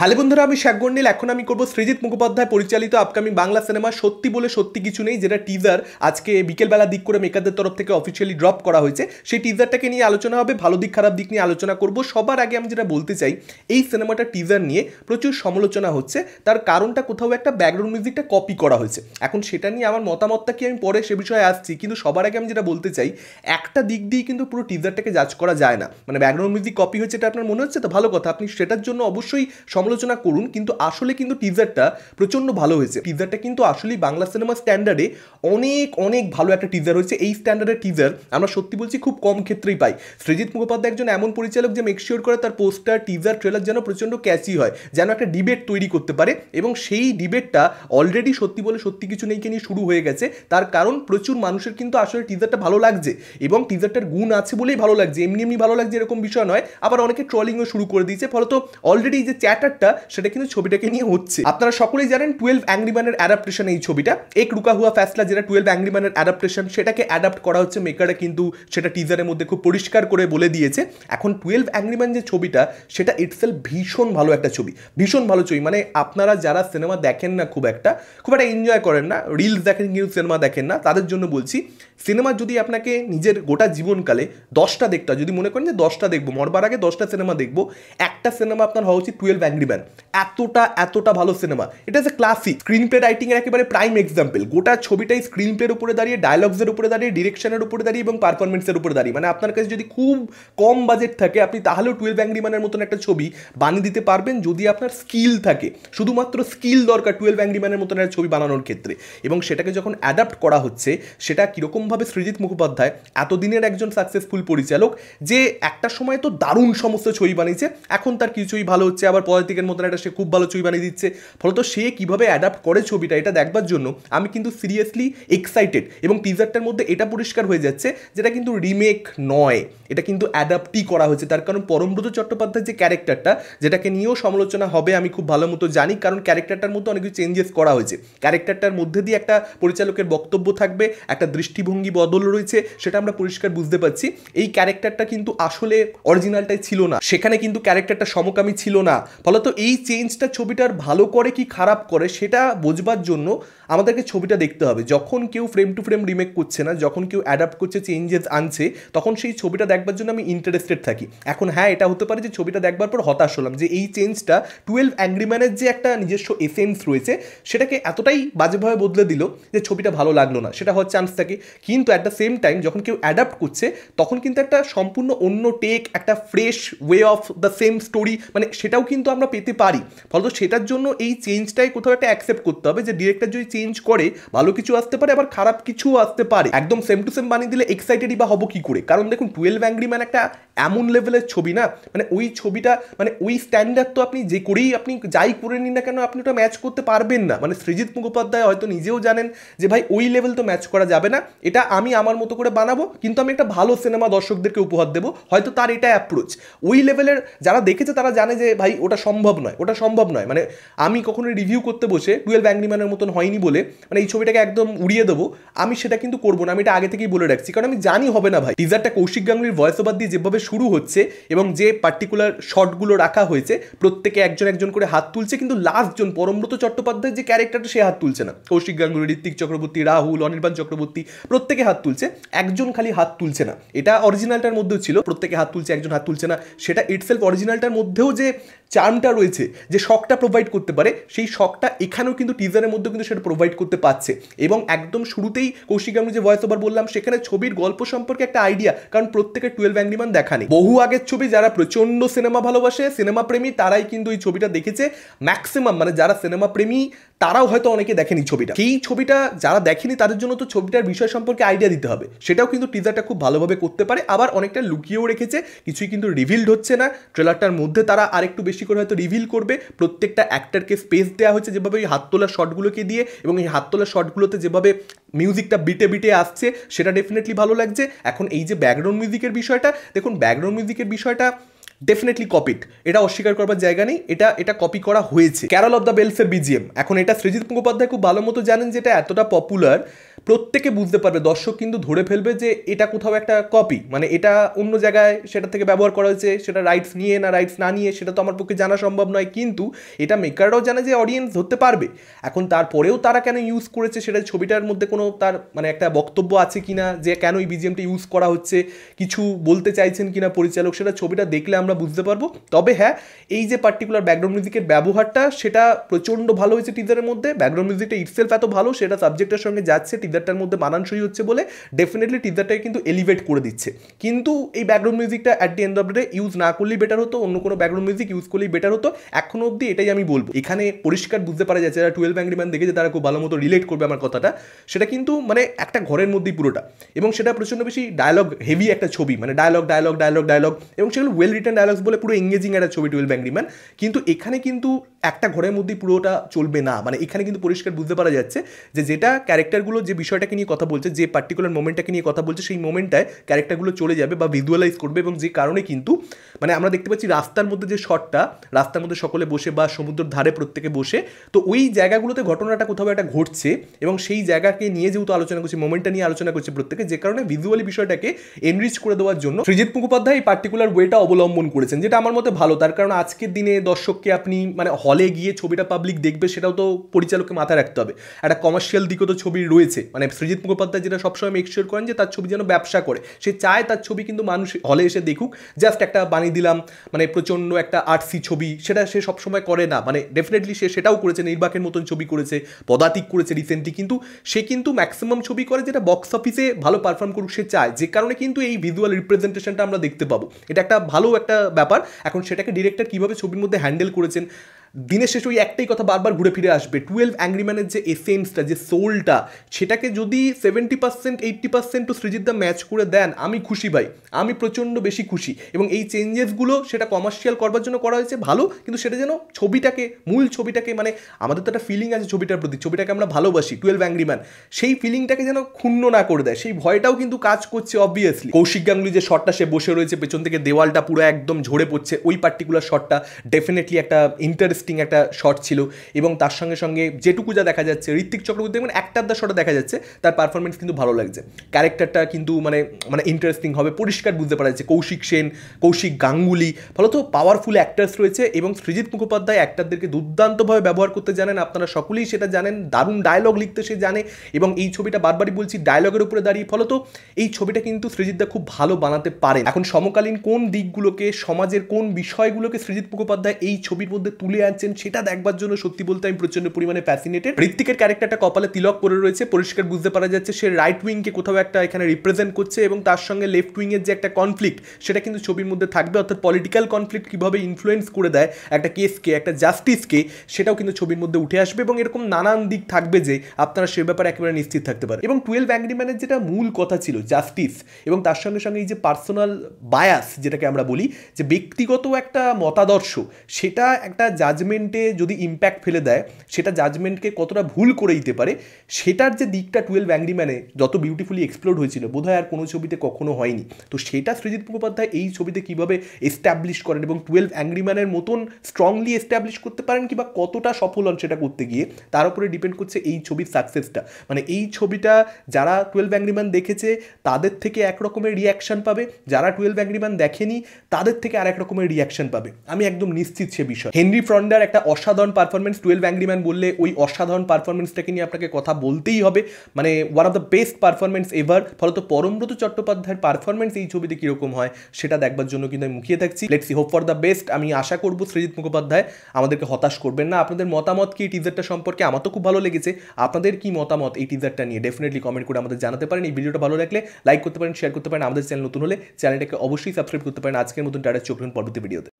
Hello বন্ধুরা, আমি শেখ গন্ডিল। এখন আমি করব সৃজিত মুখোপাধ্যায় পরিচালিত আপকামিং বাংলা সিনেমা সত্যি বলে সত্যি কিছু নেই, যেটা টিজার আজকে বিকেলবেলা দিক করে মেকারদের তরফ থেকে অফিসিয়ালি ড্রপ করা হয়েছে। সেই টিজারটাকে নিয়ে আলোচনা হবে, ভালো দিক খারাপ দিক নিয়ে আলোচনা করব। সবার আগে আমি যেটা বলতে চাই, এই সিনেমাটা টিজার নিয়ে প্রচুর সমালোচনা হচ্ছে। তার কারণটা কোথাও একটা ব্যাকগ্রাউন্ড মিউজিকটা কপি করা হয়েছে। এখন সেটা নিয়ে আমার মতামতটা কি আমি পরে সে বিষয়ে আসছি, কিন্তু সবার আগে আমি যেটা বলতে চাই, একটা দিক দিয়ে কিন্তু পুরো টিজারটাকে জাজ করা যায় না। মানে ব্যাকগ্রাউন্ড মিউজিক কপি হয়েছে এটা আপনার মনে হচ্ছে তো ভালো কথা, আপনি সেটার জন্য অবশ্যই সমালোচনা করুন, কিন্তু আসলে কিন্তু টিজারটা প্রচন্ড ভালো হয়েছে। টিজারটা কিন্তু আসলেই বাংলা সিনেমা স্ট্যান্ডার্ডে অনেক অনেক ভালো একটা টিজার হয়েছে। এই স্ট্যান্ডার্ডের টিজার আমরা সত্যি বলছি খুব কম ক্ষেত্রেই পাই। সৃজিত মুখোপাধ্যায় একজন এমন পরিচালক যে মেকশিওর করে তার পোস্টার, টিজার, ট্রেলার যেন প্রচন্ড ক্যাচি হয়, যেন একটা ডিবেট তৈরি করতে পারে। এবং সেই ডিবেটটা অলরেডি সত্যি বলে সত্যি কিছু নেইকে নিয়ে শুরু হয়ে গেছে। তার কারণ প্রচুর মানুষের কিন্তু আসলে টিজারটা ভালো লাগছে, এবং টিজারটার গুণ আছে বলেই ভালো লাগছে, এমনি এমনি ভালো লাগছে এরকম বিষয় নয়। আবার অনেকে ট্রলিংও শুরু করে দিয়েছে, ফলত অলরেডি যে চ্যাটারটা সেটা কিন্তু ছবিটাকে নিয়ে হচ্ছে। আপনারা সকলেই জানেন 12 অ্যাংরি ম্যানের অ্যাডাপ্টেশন এই ছবিটা। এক রুকা হুয়া ফ্যাসলা, যেটা 12 অ্যাংরি ম্যানের অ্যাডাপ্টেশন, সেটাকে অ্যাডাপ্ট করা হচ্ছে। মেকাররা কিন্তু সেটা টিজারের মধ্যে খুব পরিষ্কার করে বলে দিয়েছে। এখন 12 অ্যাংরি ম্যান যে ছবিটা, সেটা ইটসেলফ ভীষণ ভালো একটা ছবি, ভীষণ ভালো ছবি। মানে আপনারা যারা সিনেমা দেখেন না, খুব একটা এনজয় করেন না, রিলস দেখেন কিন্তু সিনেমা দেখেন না, তাদের জন্য বলছি, সিনেমা যদি আপনাকে নিজের গোটা জীবনকালে 10টা দেখতে হয়, যদি মনে করেন যে 10টা দেখবো, মরবার আগে 10টা সিনেমা দেখবো, একটা সিনেমা আপনার হওয়া উচিত 12 অ্যাংরি ম্যান। এতটা ভালো সিনেমা। এটা is a classic screen play writing এর একেবারে প্রাইম এক্সাম্পল। গোটা ছবিটাই স্ক্রিন প্লের উপরে দাঁড়িয়ে, ডায়লগসের উপরে দাঁড়িয়ে, ডিরেকশনের উপরে দাঁড়িয়ে এবং পারফরমেন্সের উপরে দাঁড়িয়ে। মানে আপনার কাছে যদি খুব কম বাজেট থাকে, আপনি তাহলেও 12 অ্যাংরি ম্যানের মতন একটা ছবি বানিয়ে দিতে পারবেন, যদি আপনার স্কিল থাকে। শুধুমাত্র স্কিল দরকার 12 অ্যাংরি ম্যানের মতন একটা ছবি বানানোর ক্ষেত্রে। এবং সেটাকে যখন অ্যাডাপ্ট করা হচ্ছে, সেটা কীরকমভাবে সৃজিত মুখোপাধ্যায়, এতদিনের একজন সাকসেসফুল পরিচালক, যে একটা সময় তো দারুণ সমস্ত ছবি বানিয়েছে, এখন তার কিছুই ভালো হচ্ছে, আবার পদাতিকের মতন একটা সে খুব ভালো ছবি বানিয়ে দিচ্ছে। ফলত সে কীভাবে অ্যাডাপ্ট করে ছবিটা, এটা দেখবার জন্য আমি কিন্তু সিরিয়াসলি এক্সাইটেড। এবং টিজারটার মধ্যে এটা পরিষ্কার হয়ে যাচ্ছে, যেটা কিন্তু রিমেক নয়, এটা কিন্তু অ্যাডাপ্টই করা হয়েছে। তার কারণ পরমব্রত চট্টোপাধ্যায়ের যে ক্যারেক্টারটা, যেটাকে নিয়েও সমালোচনা হবে আমি খুব ভালো মতো জানি, কারণ ক্যারেক্টারটার মধ্যে অনেক কিছু চেঞ্জেস করা হয়েছে। ক্যারেক্টারটার মধ্যে দিয়ে একটা পরিচালকের বক্তব্য থাকবে, একটা দৃষ্টিভঙ্গি বদল রয়েছে, সেটা আমরা পরিষ্কার বুঝতে পারছি। এই ক্যারেক্টারটা কিন্তু আসলে অরিজিনালটাই ছিল না, সেখানে কিন্তু ক্যারেক্টারটা সমকামী ছিল না। ফলত এই চেঞ্জটা ছবিটার ভালো করে কি খারাপ করে সেটা বোঝবার জন্য আমাদেরকে ছবিটা দেখতে হবে। যখন কেউ ফ্রেম টু ফ্রেম রিমেক করছে না, যখন কেউ অ্যাডাপ্ট করছে, চেঞ্জেস আনছে, তখন সেই ছবিটা দেখবার জন্য আমি ইন্টারেস্টেড থাকি। এখন হ্যাঁ, এটা হতে পারে যে ছবিটা দেখবার পর হতাশ হলাম, যে এই চেঞ্জটা 12 অ্যাংরি ম্যানের যে একটা নিজস্ব এসেন্স রয়েছে, সেটাকে এতটাই বাজেভাবে বদলে দিল যে ছবিটা ভালো লাগলো না, সেটা হওয়ার চান্স থাকে। কিন্তু অ্যাট দ্য সেম টাইম যখন কেউ অ্যাডাপ্ট করছে, তখন কিন্তু একটা সম্পূর্ণ অন্য টেক, একটা fresh way of the same story, মানে সেটাও কিন্তু আমরা পেতে পারি। ফলত সেটার জন্য এই চেঞ্জটাই কোথাও একটা অ্যাকসেপ্ট করতে হবে, যে ডিরেক্টর যদি চেঞ্জ করে, ভালো কিছু আসতে পারে, আবার খারাপ কিছুও আসতে পারে। একদম সেম টু সেম বানিয়ে দিলে এক্সাইটেডই বা হবো কি করে? কারণ দেখুন, 12 অ্যাংরি ম্যান একটা এমন লেভেলের ছবি না, মানে ওই ছবিটা, মানে ওই স্ট্যান্ডার্ড তো আপনি যে করেই, আপনি যাই করে নিন না কেন, আপনি ওটা ম্যাচ করতে পারবেন না। মানে সৃজিত মুখোপাধ্যায় হয়তো নিজেও জানেন যে ভাই ওই লেভেল তো ম্যাচ করা যাবে না, এটা আমি আমার মতো করে বানাবো, কিন্তু আমি একটা ভালো সিনেমা দর্শকদেরকে উপহার দেবো। হয়তো তার এটা অ্যাপ্রোচ। ওই লেভেলের যারা দেখেছে তারা জানে যে ভাই ওটা সম্ভব নয়, ওটা সম্ভব নয়। মানে আমি কখনো রিভিউ করতে বসে 12 অ্যাংরি ম্যানের মতন হয়নি বলে মানে এই ছবিটাকে একদম উড়িয়ে দেবো, আমি সেটা কিন্তু করবো না। আমি এটা আগে থেকেই বলে রাখছি, কারণ আমি জানি হবে না ভাই। টিজারটা কৌশিক গাঙ্গুলির ভয়েস ওভার দিয়ে যেভাবে শুরু হচ্ছে, এবং যে পার্টিকুলার শটগুলো রাখা হয়েছে, প্রত্যেকে একজন একজন করে হাত তুলছে, কিন্তু লাস্ট জন পরমব্রত চট্টোপাধ্যায়ের যে ক্যারেক্টারটা, সে হাত তুলছে না। কৌশিক গাঙ্গুলি, ঋত্বিক চক্রবর্তী, রাহুল, অনির্বাণ চক্রবর্তী, প্রত্যেকে হাত তুলছে, একজন খালি হাত তুলছে না। এটা অরিজিনালটার মধ্যেও ছিল, প্রত্যেকে হাত তুলছে, একজন হাত তুলছে না। সেটা ইটসেলফ অরিজিনালটার মধ্যেও যে চার্মটা রয়েছে, যে শখটা প্রোভাইড করতে পারে, সেই শখটা এখানেও কিন্তু টিজারের মধ্যেও কিন্তু সেটা প্রোভাইড করতে পারছে। এবং একদম শুরুতেই কৌশিক গাঙ্গুলি যে ভয়েস ওভার বললাম, সেখানে ছবির গল্প সম্পর্কে একটা আইডিয়া, কারণ প্রত্যেকের 12 অ্যাংরি ম্যান দেখা নেই, বহু আগের ছবি। যারা প্রচন্ড সিনেমা ভালোবাসে, সিনেমা প্রেমী, তারাই কিন্তু এই ছবিটা দেখেছে। ম্যাক্সিমাম মানে যারা সিনেমা প্রেমী, তারাও হয়তো অনেকে দেখেনি ছবিটা। এই ছবিটা যারা দেখেনি তাদের জন্য তো ছবিটার বিষয় সম্পর্কে আইডিয়া দিতে হবে, সেটাও কিন্তু টিজারটা খুব ভালোভাবে করতে পারে। আবার অনেকটা লুকিয়েও রেখেছে, কিছুই কিন্তু রিভিলড হচ্ছে না। ট্রেলারটার মধ্যে তারা আরেকটু বেশি করে হয়তো রিভিল করবে। প্রত্যেকটা অ্যাক্টরকে স্পেস দেওয়া হয়েছে, যেভাবে ওই হাত তোলা শটগুলোকে দিয়ে, এবং এই হাত তোলা শটগুলোতে যেভাবে মিউজিকটা বিটে বিটে আসছে, সেটা ডেফিনেটলি ভালো লাগছে। এখন এই যে ব্যাকগ্রাউন্ড মিউজিকের বিষয়টা, দেখুন ব্যাকগ্রাউন্ড মিউজিকের বিষয়টা ডেফিনেটলি কপিড, এটা অস্বীকার করবার জায়গা নেই। এটা কপি করা হয়েছে। ক্যারল অফ দ্য বেলসের বিজিএম, এখন এটা সৃজিত মুখোপাধ্যায় খুব ভালো মতো জানেন যে এটা এতটা পপুলার, প্রত্যেকে বুঝতে পারবে, দর্শক কিন্তু ধরে ফেলবে যে এটা কোথাও একটা কপি, মানে এটা অন্য জায়গায় সেটা থেকে ব্যবহার করা হয়েছে, সেটা রাইটস নিয়ে না রাইটস না নিয়ে সেটা তো আমার পক্ষে জানা সম্ভব নয়, কিন্তু এটা মেকাররাও জানে যে অডিয়েন্স ধরতে পারবে। এখন তারপরেও তারা কেন ইউজ করেছে সেটা ছবিটার মধ্যে কোনো তার মানে একটা বক্তব্য আছে কিনা, যে কেন এই বিজিএমটা ইউজ করা হচ্ছে, কিছু বলতে চাইছেন কিনা পরিচালক, সেটা ছবিটা দেখলে আমরা বুঝতে পারবো। তবে হ্যাঁ, এই যে পার্টিকুলার ব্যাকগ্রাউন্ড মিউজিকের ব্যবহারটা সেটা প্রচণ্ড ভালো হয়েছে টিজারের মধ্যে। ব্যাকগ্রাউন্ড মিউজিকটা ইটসেলফ এত ভালো, সেটা সাবজেক্টের সঙ্গে যাচ্ছে, টিজারটার মধ্যে মানানসই হচ্ছে বলে ডেফিনেটলি টিজারটাকে কিন্তু এলিভেট করে দিচ্ছে। কিন্তু এই ব্যাকগ্রাউন্ড মিউজিকটা at the end of the day use না করলেই বেটার হতো, অন্য কোনো ব্যাকগ্রাউন্ড মিউজিক ইউজ করলেই বেটার হতো। এখনো অবধি এটাই আমি বলবো। এখানে পরিষ্কার বুঝতে পারা যাচ্ছে যারা 12 অ্যাংরি ম্যান দেখেছে তারা খুব ভালো মতো রিলেট করবে আমার কথাটা। সেটা কিন্তু মানে একটা ঘরের মধ্যেই পুরোটা, এবং সেটা প্রচণ্ড বেশি ডায়লগ হেভি একটা ছবি, মানে ডায়লগ ডায়লগ ডায়লগ ডায়লগ, এবং সেগুলো ওয়েল রিটেন ডায়লগস বলে পুরো এঙ্গেজিং একটা ছবি 12 অ্যাংরি ম্যান। কিন্তু এখানে কিন্তু একটা ঘরের মধ্যেই পুরোটা চলবে না, মানে এখানে কিন্তু পরিষ্কার বুঝতে পারা যাচ্ছে যে যেটা ক্যারেক্টারগুলো যে বিষয়টাকে নিয়ে কথা বলছে, যে পার্টিকুলার মোমেন্টটাকে নিয়ে কথা বলছে, সেই মোমেন্টটায় ক্যারেক্টারগুলো চলে যাবে বা ভিজুয়ালাইজ করবে, এবং যে কারণে কিন্তু মানে আমরা দেখতে পাচ্ছি রাস্তার মধ্যে যে শটটা, রাস্তার মধ্যে সকলে বসে বা সমুদ্রের ধারে প্রত্যেকে বসে, তো ওই জায়গাগুলোতে ঘটনাটা কোথাও একটা ঘটছে, এবং সেই জায়গাকে নিয়ে যেহেতু আলোচনা করছে, মোমেন্টটা নিয়ে আলোচনা করছে প্রত্যেকে, যে কারণে ভিজুয়ালি বিষয়টাকে এনরিচ করে দেওয়ার জন্য সৃজিত মুখোপাধ্যায় এই পার্টিকুলার ওয়েটা অবলম্বন করেছেন, যেটা আমার মতে ভালো। তার কারণ আজকের দিনে দর্শককে আপনি মানে হলে গিয়ে ছবিটা পাবলিক দেখবে, সেটাও তো পরিচালককে মাথায় রাখতে হবে। একটা কমার্শিয়াল দিকও তো ছবি রয়েছে, মানে সৃজিত মুখোপাধ্যায় যেটা সবসময় মেক শিওর করেন যে তার ছবি যেন ব্যবসা করে, সে চায় তার ছবি কিন্তু মানুষ হলে এসে দেখুক। জাস্ট একটা বানিয়ে দিলাম মানে প্রচণ্ড একটা আর্টসি ছবি, সেটা সে সবসময় করে না। মানে ডেফিনেটলি সে সেটাও করেছে, নির্বাকের মতন ছবি করেছে, পদাতিক করেছে রিসেন্টলি, কিন্তু সে কিন্তু ম্যাক্সিমাম ছবি করে যেটা বক্স অফিসে ভালো পারফর্ম করুক সে চায়, যে কারণে কিন্তু এই ভিজুয়াল রিপ্রেজেন্টেশনটা আমরা দেখতে পাবো। এটা একটা ভালো একটা ব্যাপার। এখন সেটাকে ডিরেক্টর কীভাবে ছবির মধ্যে হ্যান্ডেল করেছেন, দিনের শেষে ওই একটাই কথা বারবার ঘুরে ফিরে আসবে, 12 অ্যাংরি ম্যানের যে এসেন্সটা, যে সোলটা, সেটাকে যদি 70% 80% তো সৃজিতদা ম্যাচ করে দেন, আমি খুশি ভাই, আমি প্রচণ্ড বেশি খুশি। এবং এই চেঞ্জেসগুলো সেটা কমার্শিয়াল করবার জন্য করা হয়েছে ভালো, কিন্তু সেটা যেন ছবিটাকে, মূল ছবিটাকে, মানে আমাদের তো একটা ফিলিং আছে ছবিটার প্রতি, ছবিটাকে আমরা ভালোবাসি 12 অ্যাংরি ম্যান, সেই ফিলিংটাকে যেন ক্ষুণ্ণ না করে দেয়, সেই ভয়টাও কিন্তু কাজ করছে অবভিয়াসলি। কৌশিক গাঙ্গুলি যে শটটা সে বসে রয়েছে, পেছন থেকে দেওয়ালটা পুরো একদম ঝরে পড়ছে, ওই পার্টিকুলার শটটা ডেফিনেটলি একটা ইন্টারেস্টিং একটা শট ছিল। এবং তার সঙ্গে সঙ্গে যেটুকু যা দেখা যাচ্ছে, ঋত্বিক চক্রবর্তী দেখবেন একটা আধটা শটে দেখা যাচ্ছে তার পারফরমেন্স কিন্তু ভালো লাগছে, ক্যারেক্টারটা কিন্তু মানে মানে ইন্টারেস্টিং হবে, পরিষ্কার বুঝতে পারা যাচ্ছে। কৌশিক সেন, কৌশিক গাঙ্গুলি ফলত পাওয়ারফুল অ্যাক্টার্স রয়েছে, এবং সৃজিত মুখোপাধ্যায় অ্যাক্টারদেরকে দুর্দান্তভাবে ব্যবহার করতে জানেন, আপনারা সকলেই সেটা জানেন, দারুণ ডায়লগ লিখতে সে জানে। এবং এই ছবিটা বারবারই বলছি ডায়লগের উপরে দাঁড়িয়ে, ফলত এই ছবিটা কিন্তু সৃজিতদা খুব ভালো বানাতে পারেন। এখন সমকালীন কোন দিকগুলোকে, সমাজের কোন বিষয়গুলোকে সৃজিত মুখোপাধ্যায় এই ছবির মধ্যে তুলে আনছেন, সেটা দেখবার জন্য সত্যি বলতে আমি প্রচন্ড পরিমাণে ফ্যাসিনেটেড। ঋত্বিকের ক্যারেক্টারটা কপালে তিলক পরে রয়েছে, পরিষ্কার বুঝতে পারা যাচ্ছে সে রাইট উইংকে কোথাও একটা এখানে রিপ্রেজেন্ট করছে, এবং তার সঙ্গে লেফট উইংয়ের যে একটা কনফ্লিক্ট সেটা কিন্তু ছবির মধ্যে থাকবে, অর্থাৎ পলিটিক্যাল কনফ্লিক্ট কীভাবে ইনফ্লুয়েন্স করে দেয় একটা কেসকে, একটা জাস্টিসকে, সেটাও কিন্তু ছবির মধ্যে উঠে আসবে। এবং এরকম নানান দিক থাকবে যে আপনারা সে ব্যাপারে একেবারে নিশ্চিত থাকতে পারেন। এবং 12 অ্যাংরি ম্যানের যেটা মূল কথা ছিল জাস্টিস, এবং তার সঙ্গে সঙ্গে এই যে পার্সোনাল বায়াস যেটাকে আমরা বলি, যে ব্যক্তিগত একটা মতাদর্শ, সেটা একটা জাজমেন্টে যদি ইম্প্যাক্ট ফেলে দেয়, সেটা জাজমেন্টকে কতটা ভুল করে দিতে পারে, সেটার যে দিকটা 12 অ্যাংরি ম্যানে যত বিউটিফুলি এক্সপ্লোর হয়েছিল বোধহয় আর কোনো ছবিতে কখনো হয়নি। তো সেটা সৃজিত মুখোপাধ্যায় এই ছবিতে কীভাবে এস্টাবলিশ করেন, এবং 12 অ্যাংরি ম্যানের মতন স্ট্রংলি এস্টাবলিশ করতে পারেন, কিংবা কতটা সফল হন সেটা করতে গিয়ে, তার উপরে ডিপেন্ড করছে এই ছবির সাকসেসটা। মানে এই ছবিটা যারা 12 অ্যাংরি ম্যান দেখেছে তাদের থেকে এক রকমের রিয়াকশান পাবে, যারা 12 অ্যাংরি ম্যান দেখেনি তাদের থেকে আর এক রকমের রিয়াকশান পাবে, আমি একদম নিশ্চিত সে বিষয়। হেনরি ফন্ডার একটা অসাধারণ পারফরমেন্স, 12 অ্যাংরি ম্যান বললে ওই অসাধারণ পারফরমেন্সটাকে নিয়ে আপনাকে কথা বলতেই হবে, মানে one of the best performance ever. ফলত পরমব্রত চট্টোপাধ্যায়ের পারফরমেন্স এই ছবিতে কীরকম হয় সেটা দেখবার জন্য কিন্তু আমি মুখিয়ে থাকছি। Let's see, hope for the best. আমি আশা করবো সৃজিত মুখোপাধ্যায় আমাদেরকে হতাশ করবেন না। আপনাদের মতামত কি এই টিজারটা সম্পর্কে? আমার তো খুব ভালো লেগেছে, আপনাদের কি মতামত এই টিজারটা নিয়ে ডেফিনেটলি কমেন্ট করে আমাদের জানাতে পারেন। এই ভিডিওটা ভালো লাগলে লাইক করতে পারেন, শেয়ার করতে পারেন, আমাদের চ্যানেল নতুন হলে চ্যানেলটাকে অবশ্যই সাবস্ক্রাইব করতে পারেন। আজকের মতন টাটা, চোখ রাখুন পরবর্তী ভিডিওতে।